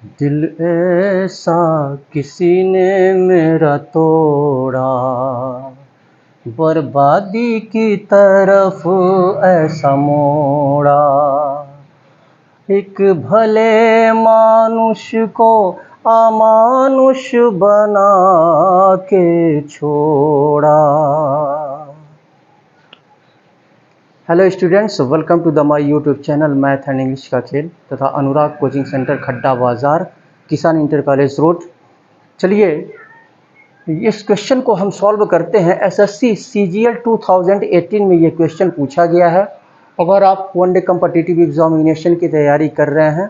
दिल ऐसा किसी ने मेरा तोड़ा, बर्बादी की तरफ ऐसा मोड़ा। एक भले मानुष को अमानुष बना के छोड़ा। Hello students, welcome to the my YouTube channel math and English का खेल तथा अनुराग कोचिंग सेंटर खड्डा बाज़ार, किसान इंटर कॉलेज रोड। चलिए इस क्वेश्चन को हम सॉल्व करते हैं। एसएससी सीजीएल 2018 में ये क्वेश्चन पूछा गया है। अगर आप वनडे कॉम्पिटिटिव एग्जामिनेशन की तैयारी कर रहे हैं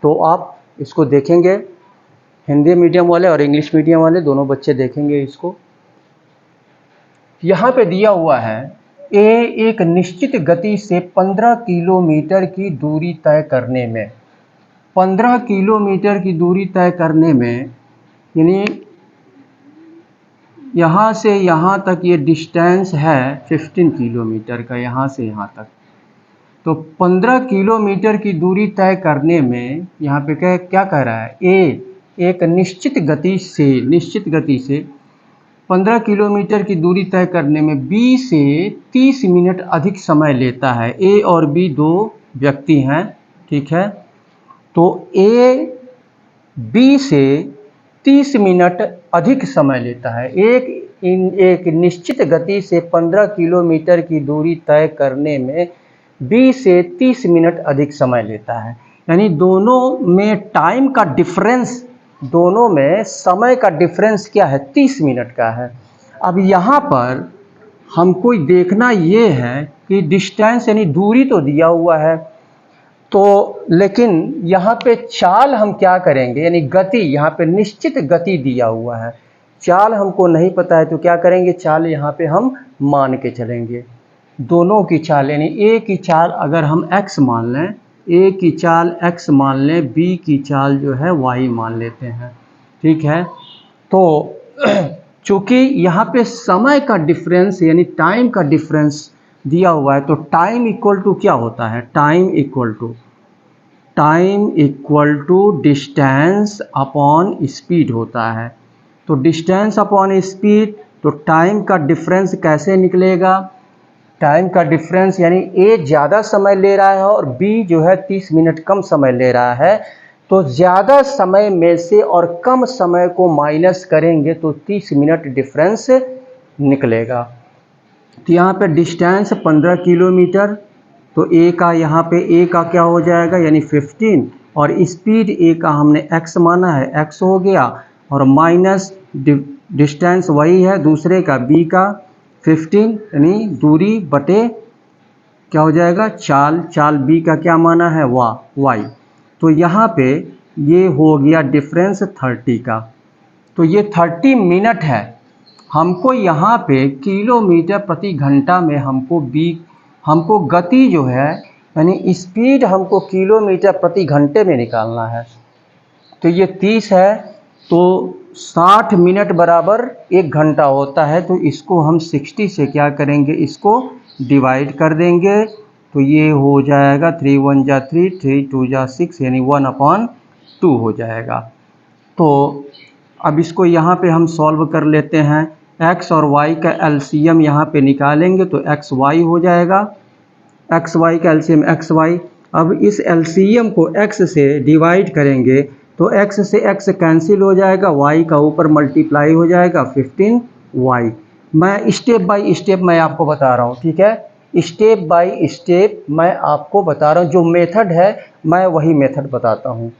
तो आप इसको देखेंगे। हिंदी मीडियम वाले और इंग्लिश मीडियम वाले दोनों बच्चे देखेंगे इसको। यहाँ पे दिया हुआ है ए एक निश्चित गति से 15 किलोमीटर की दूरी तय करने में, 15 किलोमीटर की दूरी तय करने में, यानी यहाँ से यहाँ तक ये डिस्टेंस है 15 किलोमीटर का, यहाँ से यहाँ तक। तो 15 किलोमीटर की दूरी तय करने में यहाँ पे क्या कह रहा है, ए एक निश्चित गति से 15 किलोमीटर की दूरी तय करने में बी से 30 मिनट अधिक समय लेता है। ए और बी दो व्यक्ति हैं, ठीक है। तो ए बी से 30 मिनट अधिक समय लेता है। एक निश्चित गति से 15 किलोमीटर की दूरी तय करने में बी से 30 मिनट अधिक समय लेता है। यानी दोनों में टाइम का डिफरेंस, दोनों में समय का डिफरेंस क्या है, 30 मिनट का है। अब यहाँ पर हमको देखना ये है कि डिस्टेंस यानी दूरी तो दिया हुआ है, तो लेकिन यहाँ पे चाल हम क्या करेंगे, यानी गति, यहाँ पे निश्चित गति दिया हुआ है, चाल हमको नहीं पता है तो क्या करेंगे, चाल यहाँ पे हम मान के चलेंगे। दोनों की चाल यानी ए की चाल अगर हम x मान लें, ए की चाल x मान लें, बी की चाल जो है y मान लेते हैं, ठीक है। तो चूँकि यहाँ पे समय का डिफरेंस यानी टाइम का डिफरेंस दिया हुआ है, तो टाइम इक्वल टू क्या होता है, time equal to distance upon speed होता है। तो डिस्टेंस अपॉन स्पीड, तो टाइम का डिफरेंस कैसे निकलेगा, टाइम का डिफरेंस यानी ए ज़्यादा समय ले रहा है और बी जो है 30 मिनट कम समय ले रहा है, तो ज़्यादा समय में से और कम समय को माइनस करेंगे तो 30 मिनट डिफरेंस निकलेगा। तो यहाँ पे डिस्टेंस 15 किलोमीटर, तो ए का यहाँ पे ए का क्या हो जाएगा यानी 15, और स्पीड ए का हमने x माना है, x हो गया, और माइनस डिस्टेंस वही है दूसरे का b का 15, यानी दूरी बटे क्या हो जाएगा, चाल b का क्या माना है y। तो यहाँ पे ये हो गया डिफरेंस 30 का। तो ये 30 मिनट है। हमको यहाँ पे किलोमीटर प्रति घंटा में हमको गति जो है यानी स्पीड हमको किलोमीटर प्रति घंटे में निकालना है। तो ये 30 है, तो 60 मिनट बराबर 1 घंटा होता है, तो इसको हम 60 से क्या करेंगे, इसको डिवाइड कर देंगे। तो ये हो जाएगा 3 1 जा 3, 3 2 जा 6, यानी 1/2 हो जाएगा। तो अब इसको यहाँ पे हम सॉल्व कर लेते हैं। x और y का एलसीएम यहाँ पे निकालेंगे तो xy हो जाएगा, xy का एलसीएम xy। अब इस एलसीएम को x से डिवाइड करेंगे तो x से x कैंसिल हो जाएगा, y का ऊपर मल्टीप्लाई हो जाएगा 15y। मैं स्टेप बाय स्टेप मैं आपको बता रहा हूँ, ठीक है, स्टेप बाय स्टेप मैं आपको बता रहा हूँ। जो मेथड है मैं वही मेथड बताता हूँ।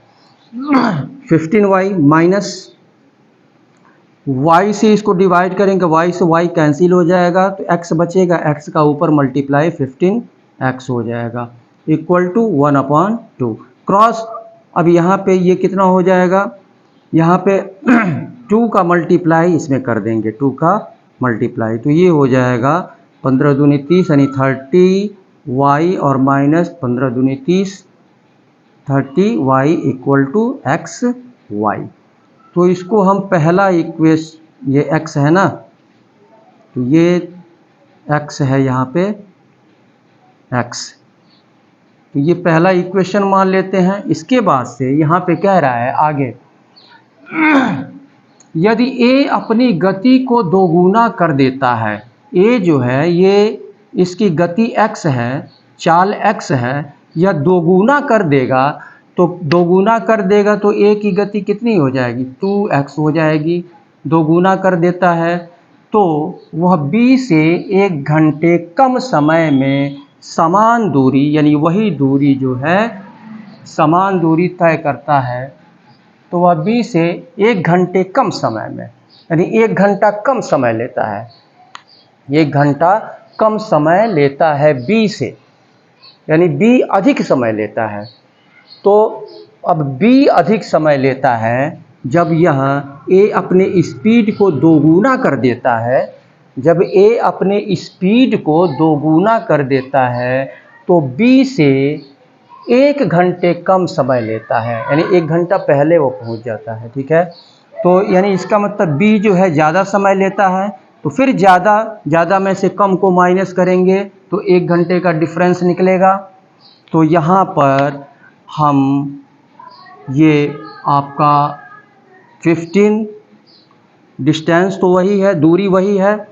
15y माइनस y से इसको डिवाइड करेंगे, y से y कैंसिल हो जाएगा तो x बचेगा, x का ऊपर मल्टीप्लाई 15x हो जाएगा, इक्वल टू 1/2 क्रॉस। अब यहाँ पे ये कितना हो जाएगा, यहाँ पे 2 का मल्टीप्लाई इसमें कर देंगे, 2 का मल्टीप्लाई, तो ये हो जाएगा 15 दूनी 30 यानी 30y और माइनस 15 दूनी 30, 30y इक्वल टू xy। तो इसको हम पहला इक्वेशन, ये x है ना, तो ये x है यहाँ पे x, तो ये पहला इक्वेशन मान लेते हैं। इसके बाद से यहाँ पे कह रहा है आगे, यदि a अपनी गति को दोगुना कर देता है, a जो है ये इसकी गति x है, चाल x है, या दोगुना कर देगा, तो दोगुना कर देगा तो a की गति कितनी हो जाएगी, 2x हो जाएगी। दोगुना कर देता है तो वह b से 1 घंटे कम समय में समान दूरी, यानी वही दूरी जो है समान दूरी तय करता है, तो वह b से 1 घंटे कम समय में, यानी 1 घंटा कम समय लेता है, 1 घंटा कम समय लेता है b से, यानी b अधिक समय लेता है। तो अब b अधिक समय लेता है जब यह a अपने स्पीड को दोगुना कर देता है, जब a अपने स्पीड को दोगुना कर देता है तो b से 1 घंटे कम समय लेता है, यानी 1 घंटा पहले वो पहुंच जाता है। ठीक है, तो यानी इसका मतलब b जो है ज़्यादा समय लेता है, तो फिर ज़्यादा में से कम को माइनस करेंगे तो 1 घंटे का डिफरेंस निकलेगा। तो यहाँ पर हम ये आपका 15 डिस्टेंस तो वही है, दूरी वही है,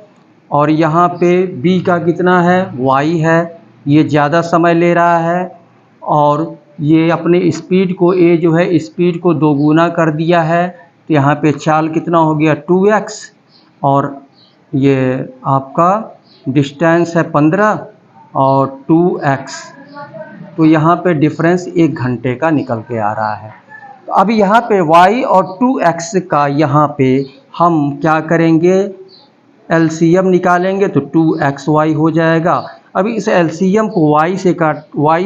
और यहाँ पे b का कितना है, y है, ये ज़्यादा समय ले रहा है, और ये अपने स्पीड को a जो है स्पीड को दोगुना कर दिया है, तो यहाँ पे चाल कितना हो गया 2x, और ये आपका डिस्टेंस है 15 और 2x, तो यहाँ पे डिफरेंस 1 घंटे का निकल के आ रहा है। तो अब यहाँ पे y और 2x का यहाँ पे हम क्या करेंगे, एलसीएम निकालेंगे तो 2xy हो जाएगा। अब इस एलसीएम को y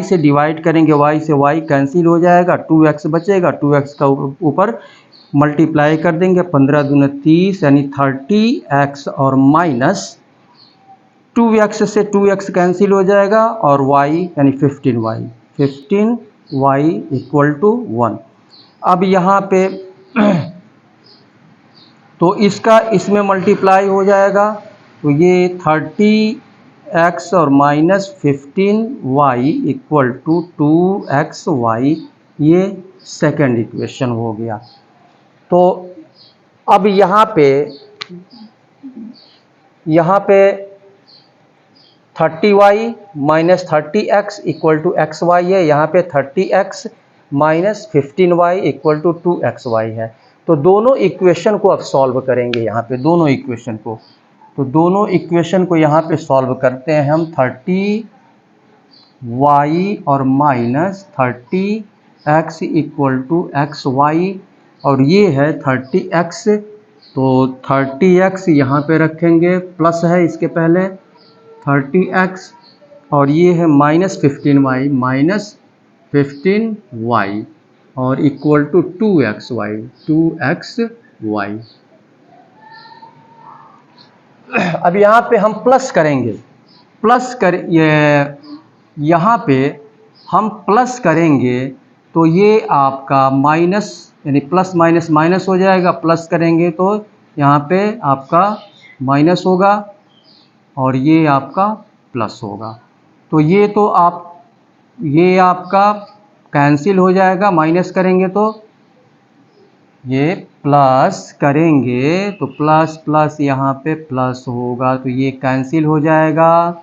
से डिवाइड करेंगे, y से y कैंसिल हो जाएगा, 2x बचेगा, 2x का ऊपर मल्टीप्लाई कर देंगे, 15 दूनी 30 यानी 30x, और माइनस 2x से 2x कैंसिल हो जाएगा, और y यानी 15y इक्वल टू 1। अब यहाँ पे तो इसका इसमें मल्टीप्लाई हो जाएगा, तो ये 30x और minus 15y equal to 2xy, ये सेकंड इक्वेशन हो गया। तो अब यहाँ पे 30y minus 30x equal to xy है, यहाँ पे 30x minus 15y equal to 2xy है। तो दोनों इक्वेशन को अब सॉल्व करेंगे, यहाँ पे दोनों इक्वेशन को, तो दोनों इक्वेशन को यहाँ पे सॉल्व करते हैं हम। 30y और minus 30x equal to xy, और ये है 30x, तो 30x यहाँ पे रखेंगे, प्लस है इसके पहले 30x, और ये है माइनस 15y और इक्वल टू 2xy। अब यहाँ पे हम प्लस करेंगे, यहाँ पे हम प्लस करेंगे तो ये आपका माइनस, यानी प्लस माइनस माइनस हो जाएगा, प्लस करेंगे तो यहाँ पे आपका माइनस होगा और ये आपका प्लस होगा। तो ये तो ये आपका कैंसिल हो जाएगा, माइनस करेंगे तो ये प्लस करेंगे तो प्लस प्लस यहाँ पे प्लस होगा, तो ये कैंसिल हो जाएगा,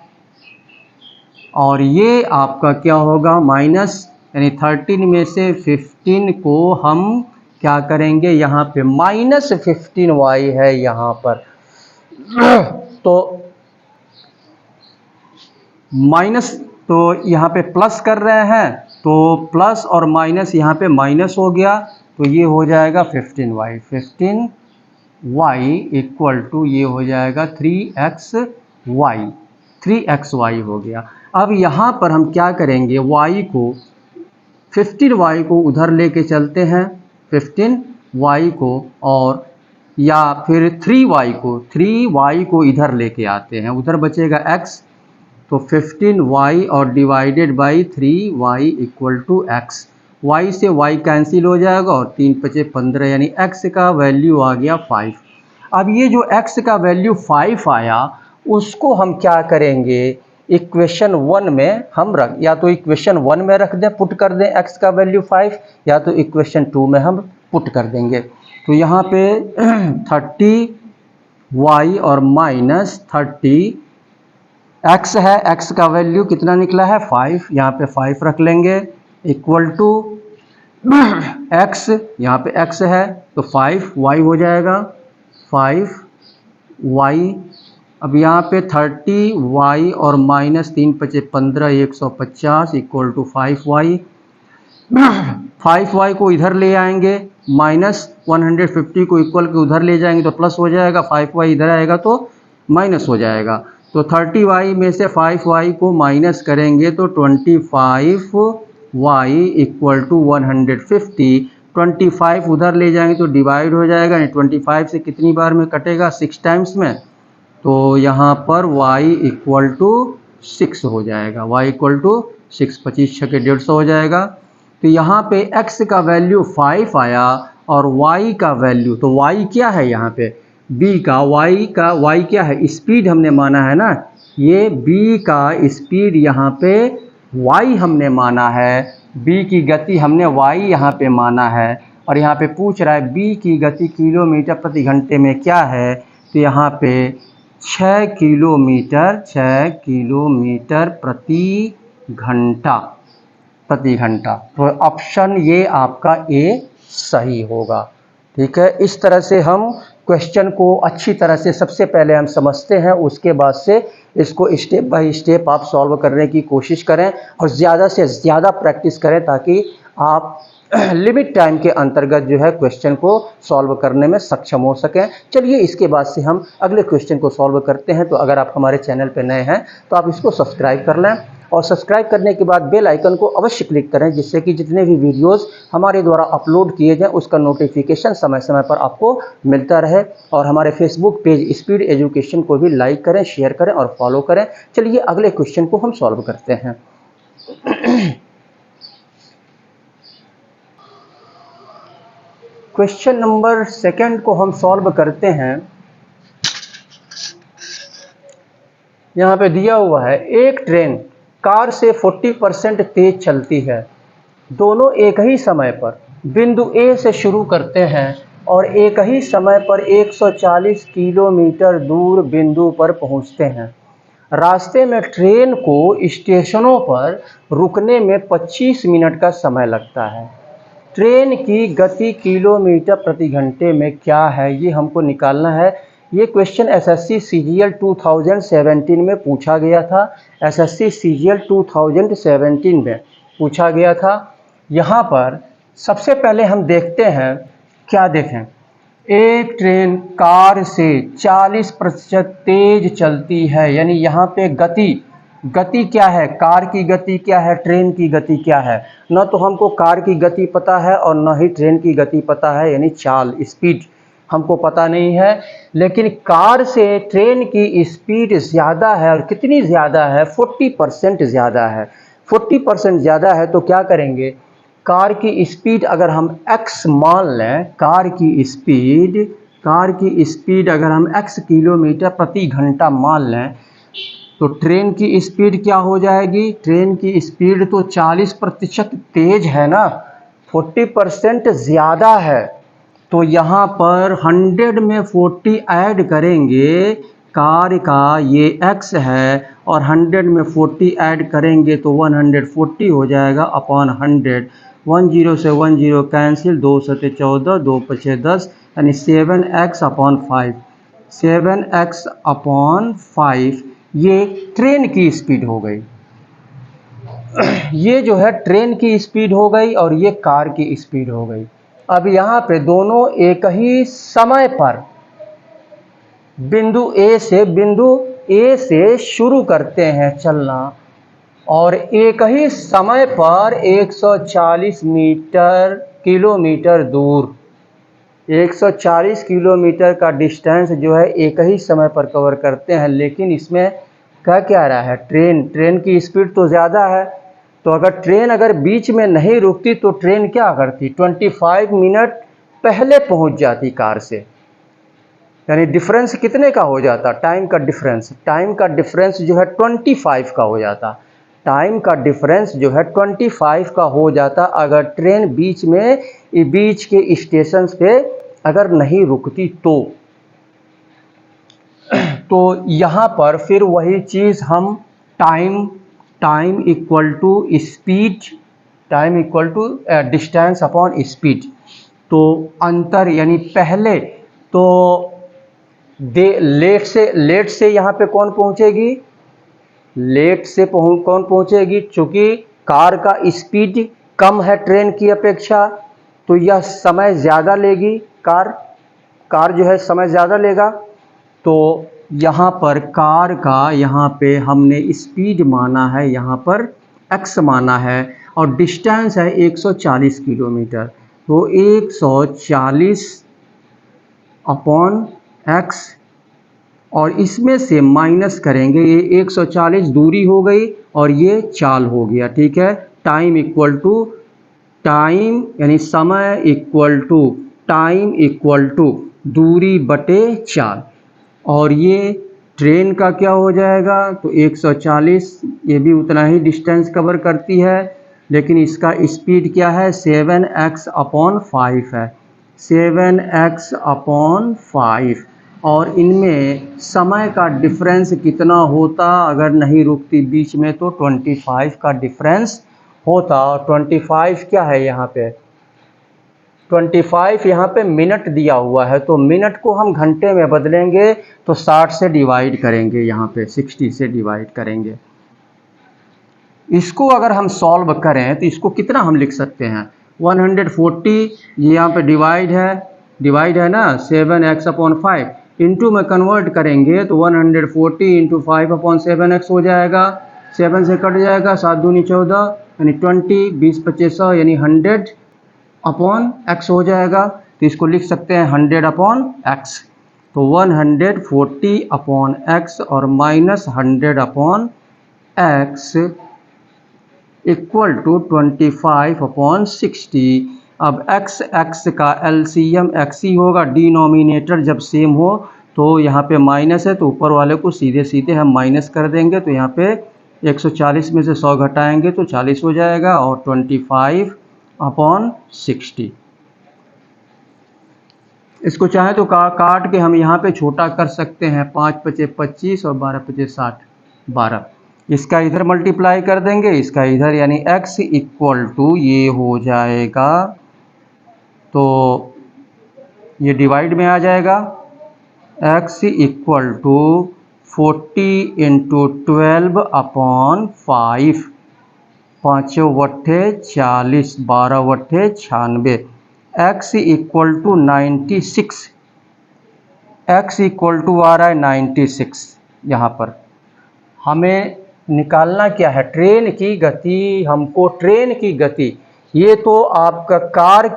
और ये आपका क्या होगा माइनस, यानी 13 में से 15 को हम क्या करेंगे, यहाँ पे माइनस 15y है यहाँ पर, तो माइनस, तो यहाँ पे प्लस कर रहे हैं तो प्लस और माइनस यहाँ पे माइनस हो गया, तो ये हो जाएगा 15y इक्वल टू ये हो जाएगा 3xy हो गया। अब यहाँ पर हम क्या करेंगे, y को 15y को उधर लेके चलते हैं, 15y को, और या फिर 3y को इधर लेके आते हैं, उधर बचेगा x, तो 15y और divided by 3y equal to x, y से y कैंसिल हो जाएगा और 3 बचे 15, यानी x का वैल्यू आ गया 5। अब ये जो x का वैल्यू 5 आया उसको हम क्या करेंगे, इक्वेशन 1 में हम या तो इक्वेशन 1 में रख दें, पुट कर दें x का वैल्यू 5, या तो इक्वेशन 2 में हम पुट कर देंगे। तो यहाँ पे 30y और माइनस 30 x है, x का वैल्यू कितना निकला है 5, यहाँ पे 5 रख लेंगे, इक्वल टू x, यहाँ पे x है तो 5y हो जाएगा, 5y। अब यहाँ पे 30y और minus 3 × 5 = 15, 150 equal to 5y। 5y को इधर ले आएंगे, माइनस 150 को इक्वल के उधर ले जाएंगे तो प्लस हो जाएगा, 5y इधर आएगा तो माइनस हो जाएगा। तो 30y में से 5y को माइनस करेंगे तो 25y इक्वल टू 150। 25 उधर ले जाएंगे तो डिवाइड हो जाएगा, 25 से कितनी बार में कटेगा 6 टाइम्स में, तो यहाँ पर y इक्वल टू 6 हो जाएगा, y इक्वल टू 6, 25 × 6 = 150 हो जाएगा। तो यहाँ पे x का वैल्यू 5 आया और y का वैल्यू, तो y क्या है यहाँ पे b का y क्या है, स्पीड हमने माना है ना, ये b का स्पीड यहाँ पे y हमने माना है, b की गति हमने y यहाँ पे माना है, और यहाँ पे पूछ रहा है b की गति किलोमीटर प्रति घंटे में क्या है, तो यहाँ पे 6 किलोमीटर प्रति घंटा। तो ऑप्शन ये आपका ए सही होगा। ठीक है, इस तरह से हम क्वेश्चन को अच्छी तरह से सबसे पहले हम समझते हैं, उसके बाद से इसको स्टेप बाय स्टेप आप सॉल्व करने की कोशिश करें और ज़्यादा से ज़्यादा प्रैक्टिस करें ताकि आप लिमिट टाइम के अंतर्गत जो है क्वेश्चन को सॉल्व करने में सक्षम हो सकें। चलिए इसके बाद से हम अगले क्वेश्चन को सॉल्व करते हैं। तो अगर आप हमारे चैनल पर नए हैं तो आप इसको सब्सक्राइब कर लें, और सब्सक्राइब करने के बाद बेल आइकन को अवश्य क्लिक करें, जिससे कि जितने भी वीडियोस हमारे द्वारा अपलोड किए जाएं उसका नोटिफिकेशन समय समय पर आपको मिलता रहे। और हमारे फेसबुक पेज स्पीड एजुकेशन को भी लाइक करें, शेयर करें और फॉलो करें। चलिए अगले क्वेश्चन को हम सॉल्व करते हैं। क्वेश्चन नंबर 2 को हम सॉल्व करते हैं। यहाँ पे दिया हुआ है, एक ट्रेन कार से 40% तेज चलती है, दोनों एक ही समय पर बिंदु ए से शुरू करते हैं और एक ही समय पर 140 किलोमीटर दूर बिंदु पर पहुंचते हैं। रास्ते में ट्रेन को स्टेशनों पर रुकने में 25 मिनट का समय लगता है। ट्रेन की गति किलोमीटर प्रति घंटे में क्या है, ये हमको निकालना है। ये क्वेश्चन एसएससी सीजीएल 2017 में पूछा गया था। एसएससी सीजीएल 2017 में पूछा गया था। यहाँ पर सबसे पहले हम देखते हैं, क्या देखें, एक ट्रेन कार से 40% तेज चलती है, यानी यहाँ पे गति क्या है, कार की गति क्या है, ट्रेन की गति क्या है। न तो हमको कार की गति पता है और न ही ट्रेन की गति पता है, यानी चाल स्पीड हमको पता नहीं है। लेकिन कार से ट्रेन की स्पीड ज़्यादा है, और कितनी ज़्यादा है, 40% ज़्यादा है। 40% ज़्यादा है तो क्या करेंगे, कार की स्पीड अगर हम x मान लें, कार की स्पीड अगर हम x किलोमीटर प्रति घंटा मान लें, तो ट्रेन की स्पीड क्या हो जाएगी, ट्रेन की स्पीड तो 40% तेज है ना, 40% ज़्यादा है। तो यहाँ पर 100 में 40 ऐड करेंगे, कार का ये x है, और 100 में 40 ऐड करेंगे तो 140 हो जाएगा अपॉन 100। 10 से 10 कैंसिल, 2 7 14, 2 5 10, यानी 7x अपॉन 5, 7x अपॉन 5 ये ट्रेन की स्पीड हो गई। ये जो है ट्रेन की स्पीड हो गई और ये कार की स्पीड हो गई। अब यहाँ पे दोनों एक ही समय पर बिंदु ए से शुरू करते हैं चलना, और एक ही समय पर 140 किलोमीटर दूर, 140 किलोमीटर का डिस्टेंस जो है एक ही समय पर कवर करते हैं। लेकिन इसमें क्या रहा है, ट्रेन की स्पीड तो ज़्यादा है, तो अगर ट्रेन बीच में नहीं रुकती तो ट्रेन क्या करती, 25 मिनट पहले पहुंच जाती कार से। यानी डिफरेंस कितने का हो जाता, टाइम का डिफरेंस जो है 25 का हो जाता। टाइम का डिफरेंस जो है 25 का हो जाता अगर ट्रेन बीच के स्टेशन पे अगर नहीं रुकती तो यहाँ पर फिर वही चीज़ हम time equal to speed, time equal to distance upon speed. तो अंतर यानी पहले तो लेट से यहाँ पे कौन पहुँचेगी, कौन पहुँचेगी, चूँकि कार का स्पीड कम है ट्रेन की अपेक्षा, तो यह समय ज़्यादा लेगी, कार जो है समय ज़्यादा लेगा। तो यहाँ पर कार का यहाँ पे हमने स्पीड माना है, यहाँ पर x माना है और डिस्टेंस है 140 किलोमीटर। तो 140 अपॉन x और इसमें से माइनस करेंगे, ये 140 दूरी हो गई और ये चाल हो गया, ठीक है। टाइम इक्वल टू टाइम यानी समय equal to time equal to दूरी बटे चाल, और ये ट्रेन का क्या हो जाएगा, तो 140 ये भी उतना ही डिस्टेंस कवर करती है, लेकिन इसका स्पीड क्या है 7x अपॉन 5 है, 7x अपॉन 5। और इनमें समय का डिफरेंस कितना होता अगर नहीं रुकती बीच में, तो 25 का डिफरेंस होता। और 25 क्या है यहाँ पे, 25 यहाँ पे मिनट दिया हुआ है, तो मिनट को हम घंटे में बदलेंगे तो 60 से डिवाइड करेंगे, यहाँ पे 60 से डिवाइड करेंगे। इसको अगर हम सॉल्व करें तो इसको कितना हम लिख सकते हैं 140, ये यहाँ पे डिवाइड है ना 7x अपॉन 5, इंटू में कन्वर्ट करेंगे तो 140 इंटू 5 अपॉन 7x हो जाएगा, 7 से कट जाएगा, 7 दूनी 14 यानी 20, 20 25 100 यानी 100 अपॉन x हो जाएगा। तो इसको लिख सकते हैं 100 अपॉन x। तो 140 अपॉन x और minus 100 upon x equal to 25 upon 60। अब x का एलसीएम x ही होगा, डिनोमिनेटर जब सेम हो तो यहाँ पे माइनस है तो ऊपर वाले को सीधे सीधे हम माइनस कर देंगे, तो यहाँ पे 140 में से 100 घटाएंगे तो 40 हो जाएगा और 25 अपॉन 60। इसको चाहे तो काट के हम यहाँ पे छोटा कर सकते हैं, 5 पचे 25 और 12 पचे 60, 12। इसका इधर मल्टीप्लाई कर देंगे, इसका इधर, यानी x इक्वल टू ये हो जाएगा, तो ये डिवाइड में आ जाएगा, x equal to 40 into 12 upon 5, 5 वट्ठे 40, 12 वट्ठे 96, x equal to 96, x equal to आ रहा है 96। यहाँ पर हमें निकालना क्या है, ट्रेन की गति, हमको ट्रेन की गति, ये तो आपका कार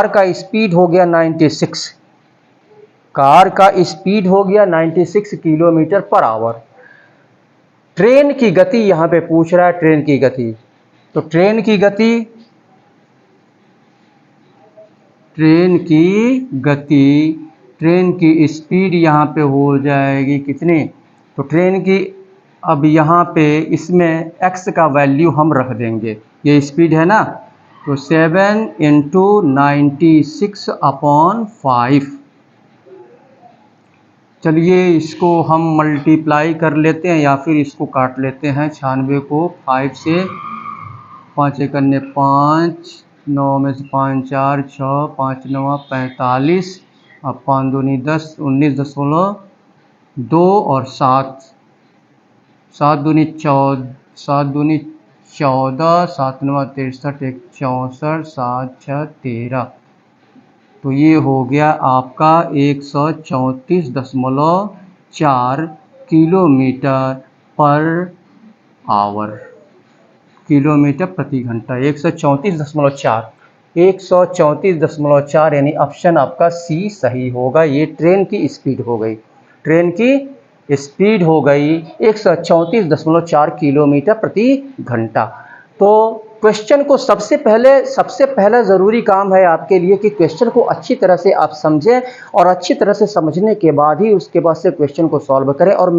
का स्पीड हो गया 96, कार का स्पीड हो गया 96 किलोमीटर पर आवर। ट्रेन की गति यहाँ पे पूछ रहा है, ट्रेन की गति, तो ट्रेन की स्पीड यहाँ पे हो जाएगी कितनी, तो ट्रेन की, अब यहाँ पे इसमें x का वैल्यू हम रख देंगे, ये स्पीड है ना, तो 7 इंटू 96 अपॉन 5। चलिए इसको हम मल्टीप्लाई कर लेते हैं या फिर इसको काट लेते हैं, 96 को 5 से, 5 एकन्ने 5, 9 में से 5 4 6, 5 9 45, अब 5 दूनी 10, 19.2 और 7, 7 दूनी 14, 7 दूनी 14, 7 9 63, 1 64, 7 6 13, तो ये हो गया आपका 134.4 किलोमीटर पर आवर, किलोमीटर प्रति घंटा, 134.4 यानी ऑप्शन आपका सी सही होगा। ये ट्रेन की स्पीड हो गई, ट्रेन की स्पीड हो गई 134.4 किलोमीटर प्रति घंटा। तो क्वेश्चन को सबसे पहला ज़रूरी काम है आपके लिए कि क्वेश्चन को अच्छी तरह से आप समझें और अच्छी तरह से समझने के बाद ही उसके बाद से क्वेश्चन को सॉल्व करें और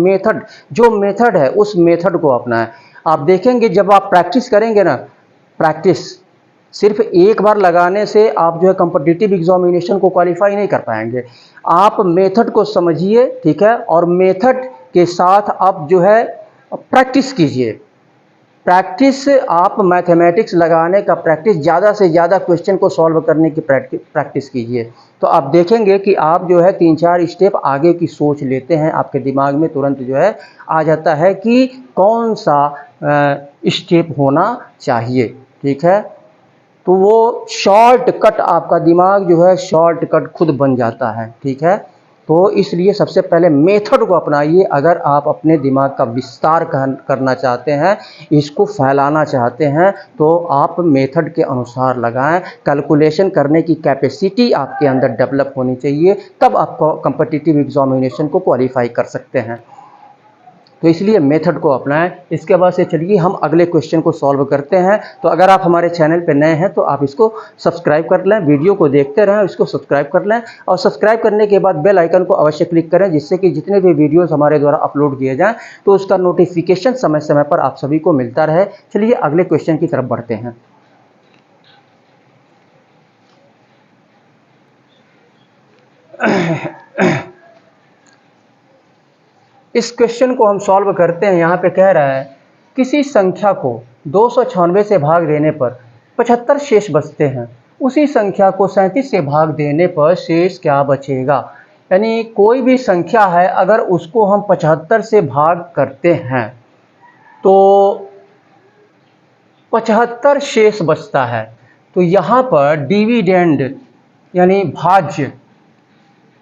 जो मेथड है उस मेथड को अपनाएं। आप देखेंगे जब आप प्रैक्टिस करेंगे ना, प्रैक्टिस सिर्फ एक बार लगाने से आप जो है कॉम्पिटिटिव एग्जामिनेशन को क्वालिफाई नहीं कर पाएंगे। आप मेथड को समझिए, ठीक है, और मेथड के साथ आप जो है प्रैक्टिस कीजिए। प्रैक्टिस, आप मैथमेटिक्स लगाने का प्रैक्टिस, ज़्यादा से ज़्यादा क्वेश्चन को सॉल्व करने की प्रैक्टिस कीजिए। तो आप देखेंगे कि आप जो है 3-4 स्टेप आगे की सोच लेते हैं, आपके दिमाग में तुरंत जो है आ जाता है कि कौन सा स्टेप होना चाहिए, ठीक है। तो वो शॉर्टकट, आपका दिमाग जो है शॉर्टकट खुद बन जाता है, ठीक है। तो इसलिए सबसे पहले मेथड को अपनाइए। अगर आप अपने दिमाग का विस्तार करना चाहते हैं, इसको फैलाना चाहते हैं, तो आप मेथड के अनुसार लगाएं। कैलकुलेशन करने की कैपेसिटी आपके अंदर डेवलप होनी चाहिए, तब आप कॉम्पिटिटिव एग्जामिनेशन को क्वालिफाई कर सकते हैं। तो इसलिए मेथड को अपनाएं। इसके बाद से चलिए हम अगले क्वेश्चन को सॉल्व करते हैं। तो अगर आप हमारे चैनल पर नए हैं तो आप इसको सब्सक्राइब कर लें, वीडियो को देखते रहें, इसको सब्सक्राइब कर लें और सब्सक्राइब करने के बाद बेल आइकन को अवश्य क्लिक करें, जिससे कि जितने भी वीडियोस हमारे द्वारा अपलोड किए जाएं तो उसका नोटिफिकेशन समय समय पर आप सभी को मिलता रहे। चलिए अगले क्वेश्चन की तरफ बढ़ते हैं। इस क्वेश्चन को हम सॉल्व करते हैं। यहाँ पे कह रहा है किसी संख्या को 296 से भाग देने पर 75 शेष बचते हैं, उसी संख्या को 37 से भाग देने पर शेष क्या बचेगा। यानी कोई भी संख्या है, अगर उसको हम 75 से भाग करते हैं तो 75 शेष बचता है। तो यहाँ पर डिविडेंड यानी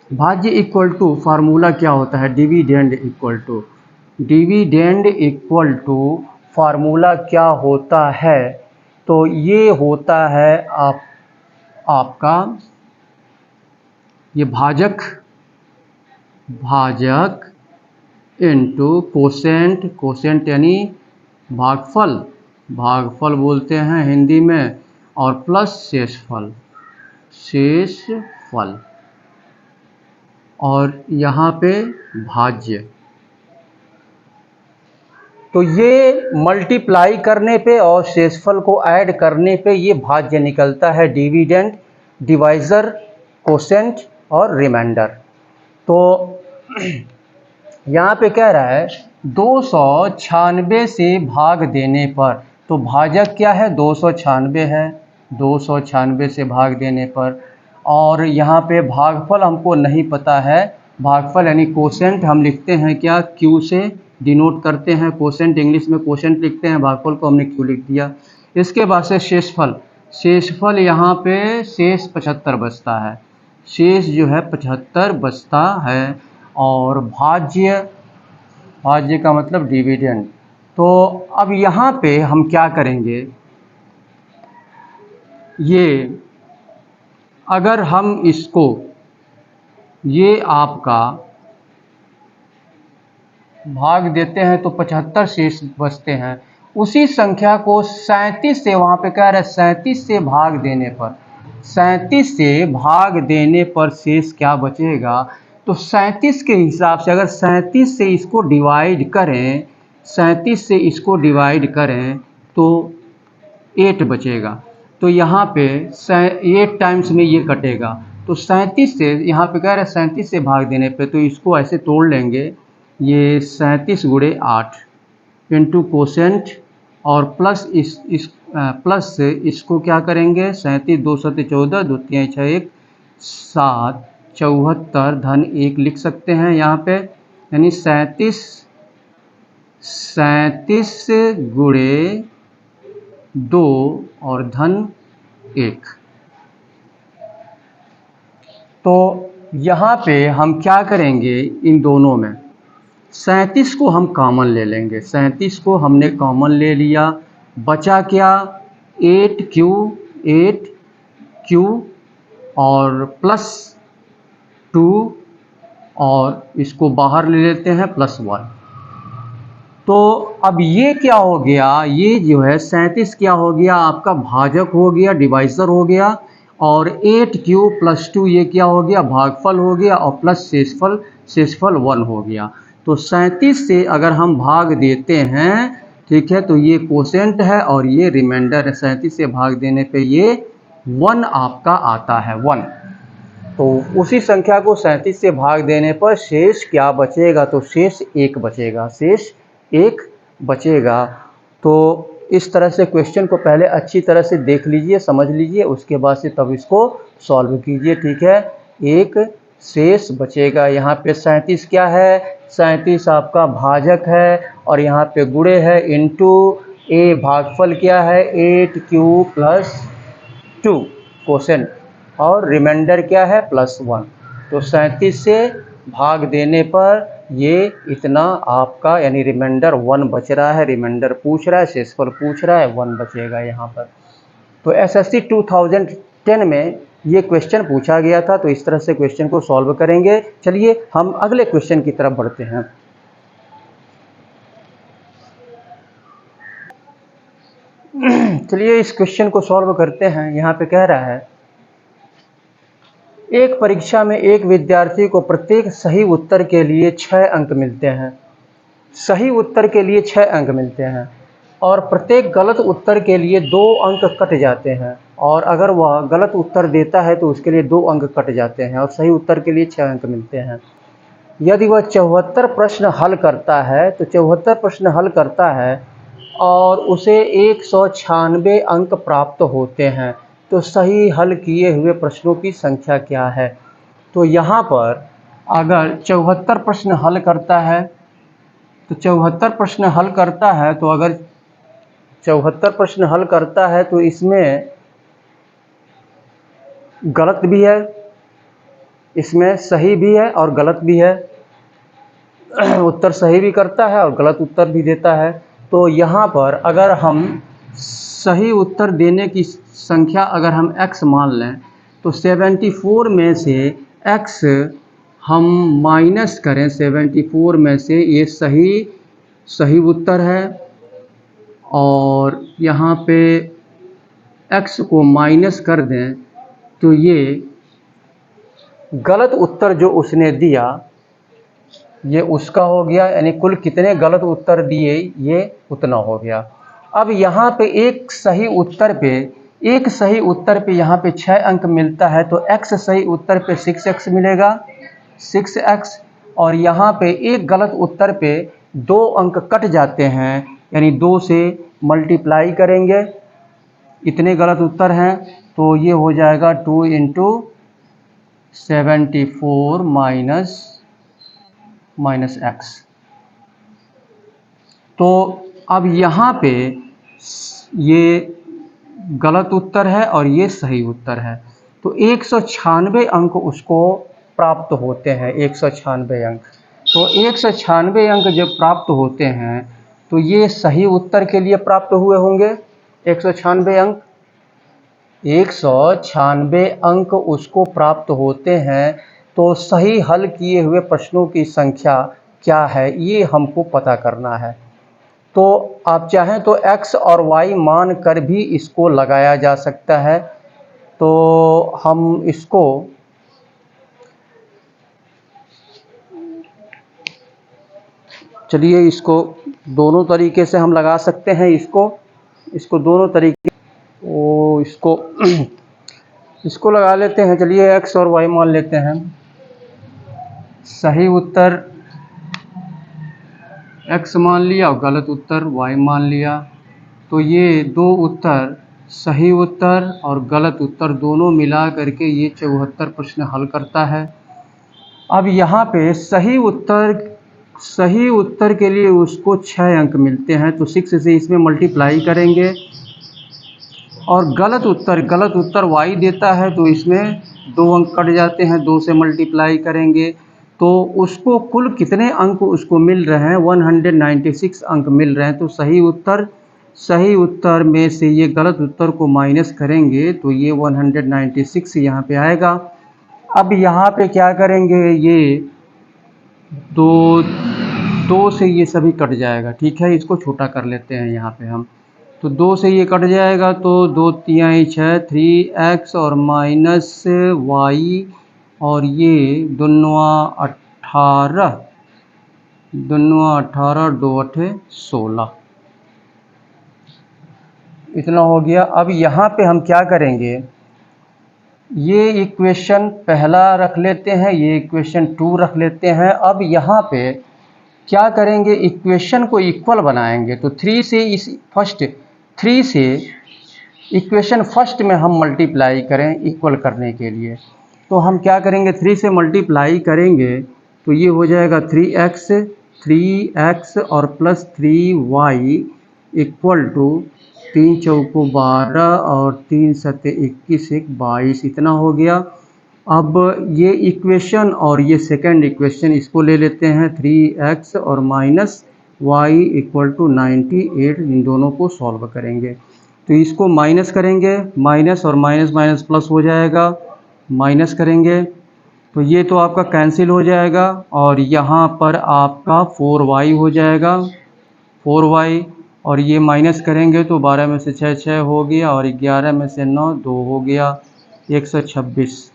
भाज्य इक्वल टू फार्मूला क्या होता है, डिविडेंड इक्वल टू फार्मूला क्या होता है। तो ये होता है आपका ये भाजक इनटू कोसेंट यानी भागफल बोलते हैं हिंदी में, और प्लस शेषफल और यहाँ पे भाज्य। तो ये मल्टीप्लाई करने पे और शेषफल को ऐड करने पे ये भाज्य निकलता है, डिविडेंड, डिवाइजर, कोसेंट और रिमाइंडर। तो यहाँ पे कह रहा है 296 से भाग देने पर, तो भाजक क्या है, 296 है, 296 से भाग देने पर। और यहाँ पे भागफल हमको नहीं पता है, भागफल यानी कोसेंट हम लिखते हैं क्या, क्यू से डिनोट करते हैं, कोसेंट इंग्लिश में कोसेंट लिखते हैं, भागफल को हमने क्यू लिख दिया। इसके बाद से शेषफल यहाँ पे शेष 75 बचता है, शेष जो है 75 बचता है। और भाज्य का मतलब डिविडेंड। तो अब यहाँ पे हम क्या करेंगे, ये अगर हम इसको, ये आपका भाग देते हैं तो 75 शेष बचते हैं, उसी संख्या को 37 से, वहाँ पे कह रहा है 37 से भाग देने पर, 37 से भाग देने पर शेष क्या बचेगा। तो 37 के हिसाब से अगर 37 से इसको डिवाइड करें, 37 से इसको डिवाइड करें तो 8 बचेगा। तो यहाँ पे 8 टाइम्स में ये कटेगा। तो 37 से, यहाँ पे कह रहे हैं 37 से भाग देने पे, तो इसको ऐसे तोड़ लेंगे, ये 37 गुणे 8 इंटू कोसेंट और प्लस से इसको क्या करेंगे, 37 2 7 14 2 3 6 1 7 74 धन 1 लिख सकते हैं यहाँ पे, यानी 37 गुणे 2 और धन 1। तो यहाँ पे हम क्या करेंगे, इन दोनों में 37 को हम कॉमन ले लेंगे, 37 को हमने कॉमन ले लिया, बचा क्या, 8Q और प्लस 2 और इसको बाहर ले लेते हैं +1। तो अब ये क्या हो गया, ये जो है 37 क्या हो गया आपका भाजक हो गया, डिवाइज़र हो गया, और 8 + 2 ये क्या हो गया भागफल हो गया, और प्लस शेषफल 1 हो गया। तो 37 से अगर हम भाग देते हैं, ठीक है, तो ये कोसेंट है और ये रिमाइंडर है। 37 से भाग देने पे ये 1 आपका आता है, 1। तो उसी संख्या को 37 से भाग देने पर शेष क्या बचेगा, तो शेष 1 बचेगा, शेष 1 बचेगा। तो इस तरह से क्वेश्चन को पहले अच्छी तरह से देख लीजिए, समझ लीजिए, उसके बाद से तब इसको सॉल्व कीजिए, ठीक है। 1 शेष बचेगा। यहाँ पे 37 क्या है, 37 आपका भाजक है, और यहाँ पे गुणे है इनटू ए, भागफल क्या है 8q + 2 कोसेंट, और रिमाइंडर क्या है +1। तो 37 से भाग देने पर ये इतना आपका यानी रिमाइंडर 1 बच रहा है। रिमाइंडर पूछ रहा है, शेषफल पूछ रहा है, 1 बचेगा यहाँ पर। तो एसएससी 2010 में ये क्वेश्चन पूछा गया था, तो इस तरह से क्वेश्चन को सॉल्व करेंगे। चलिए हम अगले क्वेश्चन की तरफ बढ़ते हैं। चलिए इस क्वेश्चन को सॉल्व करते हैं। यहाँ पे कह रहा है, एक परीक्षा में एक विद्यार्थी को प्रत्येक सही उत्तर के लिए 6 अंक मिलते हैं। सही उत्तर के लिए 6 अंक मिलते हैं, और प्रत्येक गलत उत्तर के लिए 2 अंक कट जाते हैं, और अगर वह गलत उत्तर देता है तो उसके लिए 2 अंक कट जाते हैं, और सही उत्तर के लिए 6 अंक मिलते हैं। यदि वह 74 प्रश्न हल करता है, तो 74 प्रश्न हल करता है और उसे 196 अंक प्राप्त होते हैं, तो सही हल किए हुए प्रश्नों की संख्या क्या है। तो यहाँ पर अगर 74 प्रश्न हल करता है, तो 74 प्रश्न हल करता है, तो अगर 74 प्रश्न हल करता है तो इसमें गलत भी है, इसमें सही भी है और गलत भी है। उत्तर सही भी करता है और गलत उत्तर भी देता है। तो यहाँ पर अगर हम सही उत्तर देने की संख्या अगर हम x मान लें, तो 74 में से x हम माइनस करें, 74 में से ये सही उत्तर है, और यहाँ पे x को माइनस कर दें तो ये गलत उत्तर जो उसने दिया ये उसका हो गया, यानी कुल कितने गलत उत्तर दिए ये उतना हो गया। अब यहाँ पे एक सही उत्तर पे यहाँ पे 6 अंक मिलता है, तो x सही उत्तर पे 6x मिलेगा, 6x, और यहाँ पे एक गलत उत्तर पे 2 अंक कट जाते हैं, यानी 2 से मल्टीप्लाई करेंगे, इतने गलत उत्तर हैं, तो ये हो जाएगा 2 × 74 माइनस x। तो अब यहाँ पे ये गलत उत्तर है और ये सही उत्तर है, तो 196 अंक उसको प्राप्त होते हैं, 196 अंक। तो 196 अंक जब प्राप्त होते हैं तो ये सही उत्तर के लिए प्राप्त हुए होंगे 196 अंक। 196 अंक उसको प्राप्त होते हैं, तो सही हल किए हुए प्रश्नों की संख्या क्या है ये हमको पता करना है। तो आप चाहें तो x और y मान कर भी इसको लगाया जा सकता है। तो हम इसको चलिए इसको दोनों तरीके से हम लगा सकते हैं, इसको दोनों तरीके इसको लगा लेते हैं। चलिए x और y मान लेते हैं। सही उत्तर x मान लिया और गलत उत्तर y मान लिया, तो ये 2 उत्तर, सही उत्तर और गलत उत्तर दोनों मिला करके ये 74 प्रश्न हल करता है। अब यहाँ पे सही उत्तर के लिए उसको 6 अंक मिलते हैं, तो 6 से इसमें मल्टीप्लाई करेंगे, और गलत उत्तर y देता है, तो इसमें 2 अंक कट जाते हैं, 2 से मल्टीप्लाई करेंगे, तो उसको कुल कितने अंक उसको मिल रहे हैं 196 अंक मिल रहे हैं। तो सही उत्तर में से ये गलत उत्तर को माइनस करेंगे तो ये 196 यहाँ पे आएगा। अब यहाँ पे क्या करेंगे, ये 2 2 से ये सभी कट जाएगा, ठीक है। इसको छोटा कर लेते हैं यहाँ पे हम। तो 2 से ये कट जाएगा तो 2 तिहाई 6, 3x और माइनस y, और ये दुनवा 18, दुनवा 18, 2 अठे 16, इतना हो गया। अब यहाँ पे हम क्या करेंगे, ये इक्वेशन पहला रख लेते हैं, ये इक्वेशन 2 रख लेते हैं। अब यहाँ पे क्या करेंगे, इक्वेशन को इक्वल बनाएंगे। तो 3 से इस फर्स्ट 3 से इक्वेशन फर्स्ट में हम मल्टीप्लाई करें इक्वल करने के लिए। तो हम क्या करेंगे, 3 से मल्टीप्लाई करेंगे तो ये हो जाएगा 3x और प्लस 3y इक्वल टू 3 चौको 12 और 3 सत्ते 21, 22, इतना हो गया। अब ये इक्वेशन और ये सेकंड इक्वेशन इसको ले लेते हैं, 3x और माइनस y इक्वल टू 98, इन दोनों को सॉल्व करेंगे। तो इसको माइनस करेंगे, माइनस और माइनस माइनस प्लस हो जाएगा, माइनस करेंगे तो ये तो आपका कैंसिल हो जाएगा, और यहाँ पर आपका 4y हो जाएगा, 4y, और ये माइनस करेंगे तो 12 में से 6 6 हो गया, और 11 में से 9 2 हो गया, 126।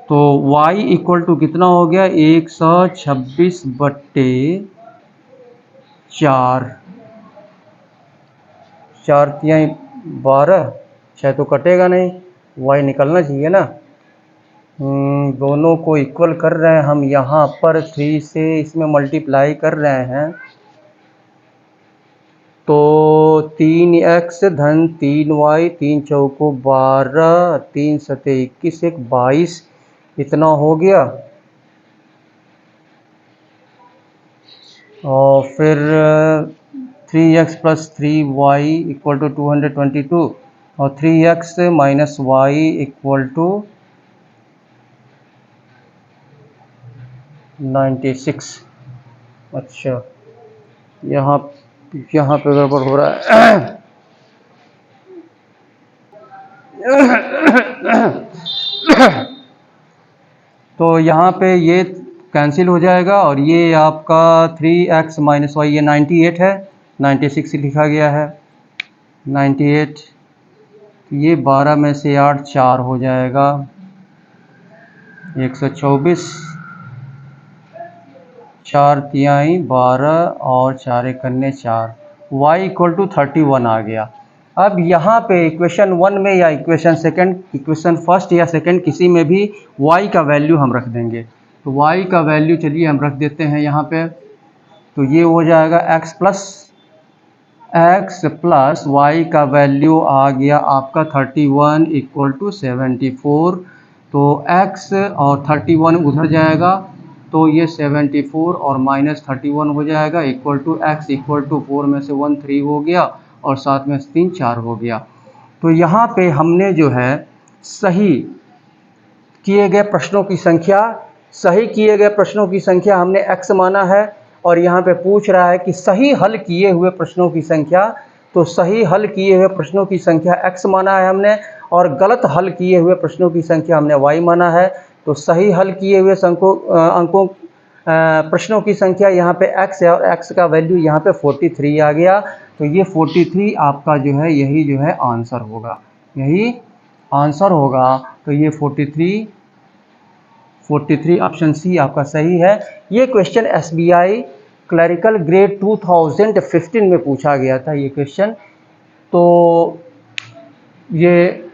तो y इक्वल टू कितना हो गया, 126 बट्टे 4, 4 तिहाई 12, 6 तो कटेगा नहीं, y निकलना चाहिए ना। दोनों को इक्वल कर रहे हैं हम, यहाँ पर 3 से इसमें मल्टीप्लाई कर रहे हैं तो 3x धन 3y, 3 चौको 12, 3 सत्ते 21, 22, इतना हो गया। और फिर 3x plus 3y equal to 222, और 3x minus y equal to 96। अच्छा, यहाँ पे गड़बड़ हो रहा है। तो यहाँ पे ये कैंसिल हो जाएगा, और ये आपका 3x माइनस वाई, ये 98 है, 96 लिखा गया है, 98। ये 12 में से 8 4 हो जाएगा, 124, 4 तिहाई 12 और 4 एकन्ने 4, y इक्वल टू 31 आ गया। अब यहाँ पे इक्वेशन 1 में या इक्वेशन सेकंड, इक्वेशन फर्स्ट या सेकंड, किसी में भी y का वैल्यू हम रख देंगे। तो y का वैल्यू चलिए हम रख देते हैं यहाँ पे। तो ये हो जाएगा x प्लस y का वैल्यू आ गया आपका 31 इक्वल टू 74। तो x और 31 उधर जाएगा तो ये 74 और माइनस 31 हो जाएगा, equal to x equal to 4 में से 1 3 हो गया, और 7 में से 3 4 हो गया। तो यहाँ पे हमने जो है सही किए गए प्रश्नों की संख्या, सही किए गए प्रश्नों की संख्या हमने x माना है, और यहाँ पे पूछ रहा है कि सही हल किए हुए प्रश्नों की संख्या। तो सही हल किए हुए प्रश्नों की संख्या x माना है हमने, और गलत हल किए हुए प्रश्नों की संख्या हमने y माना है। तो सही हल किए हुए अंकों प्रश्नों की संख्या यहाँ पे x है, और x का वैल्यू यहाँ पे 43 आ गया। तो ये 43 आपका जो है, यही जो है आंसर होगा, यही आंसर होगा। तो ये 43 ऑप्शन सी आपका सही है। ये क्वेश्चन SBI क्लरिकल ग्रेड 2015 में पूछा गया था ये क्वेश्चन। तो ये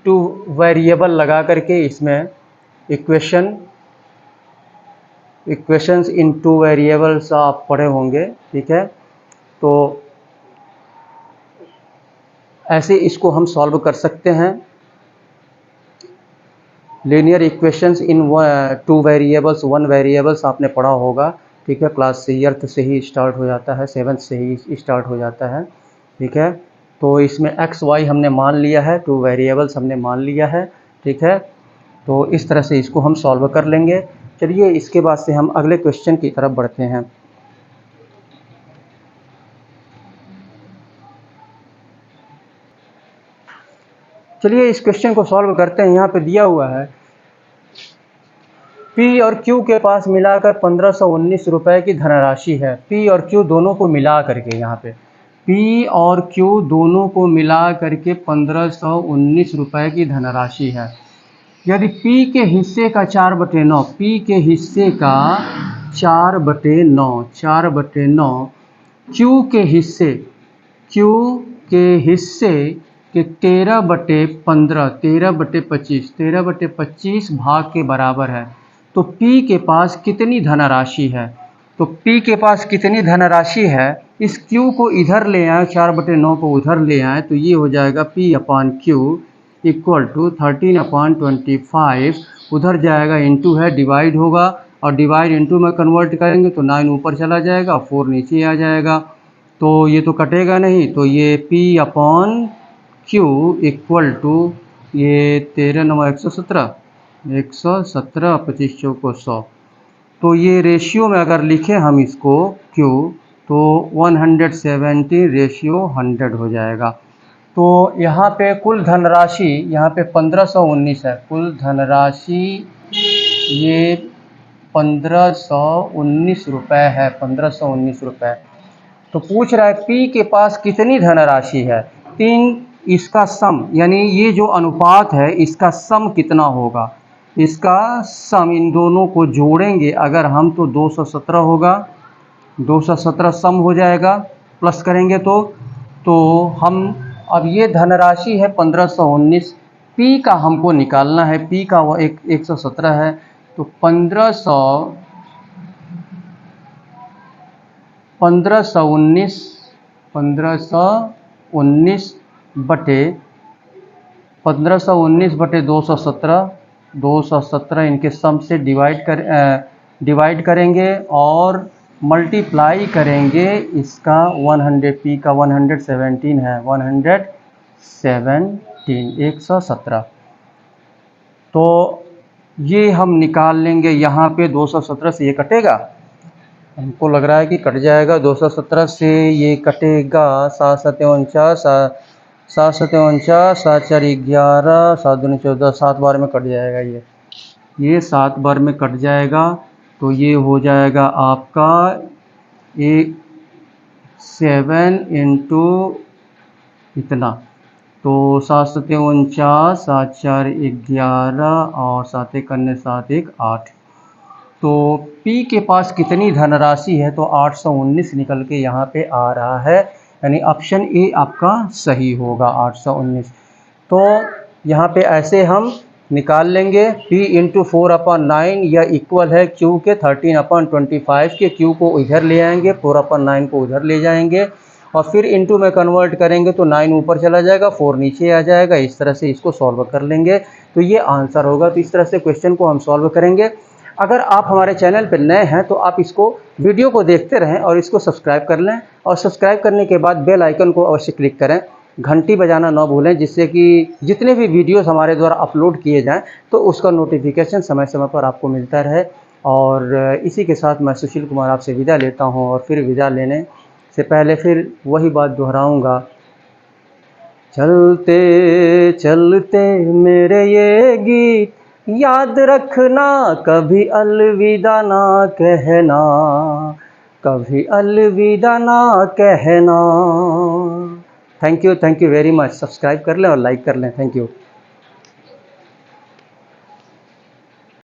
2 वेरिएबल लगा करके इसमें इक्वेशंस इन 2 वेरिएबल्स आप पढ़े होंगे, ठीक है। तो ऐसे इसको हम सॉल्व कर सकते हैं। लीनियर इक्वेशंस इन 2 वेरिएबल्स 1 वेरिएबल्स आपने पढ़ा होगा, ठीक है। क्लास 6th से ही स्टार्ट हो जाता है, 7th से ही स्टार्ट हो जाता है, ठीक है। तो इसमें x y हमने मान लिया है, 2 वेरिएबल्स हमने मान लिया है, ठीक है। तो इस तरह से इसको हम सॉल्व कर लेंगे। चलिए इसके बाद से हम अगले क्वेश्चन की तरफ बढ़ते हैं। चलिए इस क्वेश्चन को सॉल्व करते हैं। यहाँ पे दिया हुआ है पी और क्यू के पास मिलाकर 1519 रुपये की धनराशि है। पी और क्यू दोनों को मिला करके यहाँ पे पी और क्यू दोनों को मिला करके 1519 रुपये की धनराशि है। यदि पी के हिस्से का 4/9, पी के हिस्से का 4/9 क्यू के हिस्से के 13/15 13/25 भाग के बराबर है, तो P के पास कितनी धनराशि है? तो P के पास कितनी धनराशि है, इस Q को इधर ले आए, 4/9 को उधर ले आए, तो ये हो जाएगा P/Q इक्वल टू 13/25, उधर जाएगा इंटू है, डिवाइड होगा, और डिवाइड इंटू में कन्वर्ट करेंगे तो 9 ऊपर चला जाएगा, 4 नीचे आ जाएगा, तो ये तो कटेगा नहीं, तो ये P/Q इक्वल टू ये 13 9 117 25 चौको 100, तो ये रेशियो में अगर लिखें हम इसको Q तो 170/100 हो जाएगा। तो यहाँ पे कुल धनराशि यहाँ पे 1519 है, कुल धनराशि ये 1519 रुपये है, 1519 रुपये। तो पूछ रहा है P के पास कितनी धनराशि है, इसका सम, यानी ये जो अनुपात है इसका सम कितना होगा, इसका सम इन दोनों को जोड़ेंगे अगर हम तो 217 होगा, 217 सम हो जाएगा, प्लस करेंगे तो हम अब ये धनराशि है 1519, P का हमको निकालना है, P का वो 117 है, तो 1519 बटे 217 इनके सम से डिवाइड करेंगे और मल्टीप्लाई करेंगे इसका 100, P का 117 है, 117, तो ये हम निकाल लेंगे, यहाँ पे 217 से ये कटेगा, हमको लग रहा है कि कट जाएगा, 217 से ये कटेगा, 7 7 49 7 7 49 7 4 11 7 2 14, 7 बार में कट जाएगा, ये 7 बार में कट जाएगा, तो ये हो जाएगा आपका 7 इंटू इतना, तो 7 7 49 7 4 11 और 7 1 7 1 8, तो P के पास कितनी धनराशि है, तो 819 निकल के यहाँ पे आ रहा है, यानी ऑप्शन ए आपका सही होगा, 819। तो यहाँ पे ऐसे हम निकाल लेंगे, P इंटू 4/9 या इक्वल है Q के 13/25 के, Q को इधर ले आएंगे, 4/9 को उधर ले जाएंगे और फिर इंटू में कन्वर्ट करेंगे तो 9 ऊपर चला जाएगा, 4 नीचे आ जाएगा, इस तरह से इसको सॉल्व कर लेंगे, तो ये आंसर होगा। तो इस तरह से क्वेश्चन को हम सॉल्व करेंगे। अगर आप हमारे चैनल पर नए हैं तो आप इसको वीडियो को देखते रहें और इसको सब्सक्राइब कर लें, और सब्सक्राइब करने के बाद बेल आइकन को अवश्य क्लिक करें, घंटी बजाना ना भूलें, जिससे कि जितने भी वीडियोस हमारे द्वारा अपलोड किए जाएं तो उसका नोटिफिकेशन समय समय पर आपको मिलता रहे। और इसी के साथ मैं सुशील कुमार आपसे विदा लेता हूं, और फिर विदा लेने से पहले फिर वही बात दोहराऊंगा, चलते चलते मेरे ये गीत याद रखना, कभी अलविदा ना कहना, कभी अलविदा ना कहना। Thank you very much. Subscribe कर लें और लाइक कर लें। Thank you.